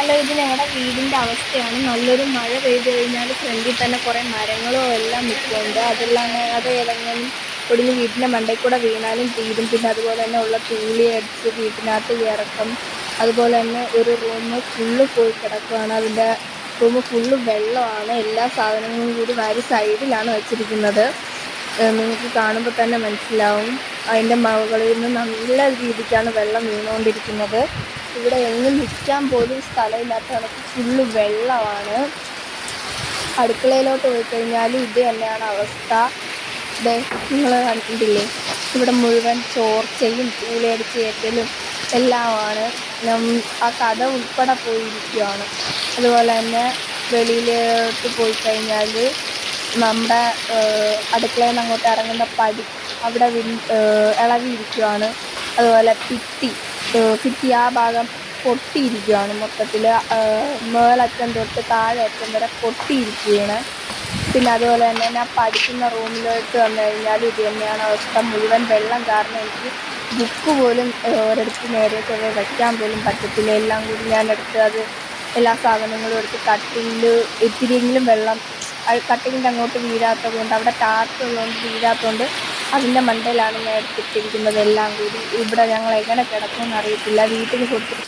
Hello, ഇത് ഞങ്ങളുടെ വീടിൻ്റെ അവസ്ഥയാണ്. നല്ലൊരു മഴ പെയ്ത് കഴിഞ്ഞാൽ ഫ്രണ്ടിൽ തന്നെ കുറേ മരങ്ങളോ എല്ലാം നിൽക്കുന്നുണ്ട്. അത് ഏതെങ്കിലും ഒടിഞ്ഞ് വീട്ടിൻ്റെ മണ്ടയിൽ കൂടെ വീണാലും തീരും. പിന്നെ അതുപോലെ തന്നെ ഉള്ള തൂളി അടിച്ച് വീട്ടിനകത്ത് ഇറക്കും. അതുപോലെ തന്നെ ഒരു റൂം ഫുള്ള് പോയി കിടക്കുകയാണ്. അതിൻ്റെ റൂം ഫുള്ള് വെള്ളമാണ്. എല്ലാ സാധനങ്ങളും കൂടി വാരി സൈഡിലാണ് വെച്ചിരിക്കുന്നത്. നിങ്ങൾക്ക് കാണുമ്പോൾ തന്നെ മനസ്സിലാവും. അതിൻ്റെ മുകളിൽ നിന്ന് നല്ല രീതിക്കാണ് വെള്ളം വീണുകൊണ്ടിരിക്കുന്നത്. ഇവിടെ എങ്ങും നിൽക്കാൻ പോലും സ്ഥലമില്ലാത്ത കണക്ക് ഫുള്ള് വെള്ളമാണ്. അടുക്കളയിലോട്ട് പോയി കഴിഞ്ഞാലും ഇത് തന്നെയാണ് അവസ്ഥ. നിങ്ങൾ കണ്ടില്ലേ, ഇവിടെ മുഴുവൻ ചോർച്ചയും തൂളിയടിച്ച് കയറ്റലും എല്ലാമാണ്. ആ കഥ ഉൾപ്പെടെ പോയിരിക്കുകയാണ്. അതുപോലെ തന്നെ വെളിയിലോട്ട് പോയി കഴിഞ്ഞാൽ നമ്മുടെ അടുക്കളയിൽ നിന്ന് അങ്ങോട്ട് ഇറങ്ങുന്ന പടി അവിടെ ഇളകിയിരിക്കുകയാണ്. അതുപോലെ ഭിത്തി ആ ഭാഗം പൊട്ടിയിരിക്കുകയാണ്. മൊത്തത്തിൽ മേലറ്റം തൊട്ട് താഴെ അറ്റം വരെ പൊട്ടിയിരിക്കുകയാണ്. പിന്നെ അതുപോലെ തന്നെ ഞാൻ പഠിക്കുന്ന റൂമിലോട്ട് വന്നു കഴിഞ്ഞാൽ ഇത് തന്നെയാണ് അവസ്ഥ. മുഴുവൻ വെള്ളം കാരണം എനിക്ക് ബുക്ക് പോലും ഒരിടത്ത് നേരെ ചൊവ്വേ വയ്ക്കാൻ പോലും പറ്റത്തില്ല. എല്ലാം കൂടി ഞാൻ എടുത്ത് എല്ലാ സാധനങ്ങളും എടുത്ത് കട്ടിലിൽ ഇത്തിരിയെങ്കിലും വെള്ളം കട്ടിലിൻ്റെ അങ്ങോട്ട് വീഴാത്തത് കൊണ്ട്, അവിടെ ടാർച്ചുള്ളതുകൊണ്ട് വീഴാത്തതുകൊണ്ട് അതിൻ്റെ മണ്ടയിലാണ് ഞാൻ എടുത്തിട്ടിരിക്കുന്നത് എല്ലാം കൂടി. ഇവിടെ ഞങ്ങൾ എങ്ങനെ കിടക്കുമെന്ന് അറിയത്തില്ല. വീട്ടിൽ കൊടുത്തിട്ട്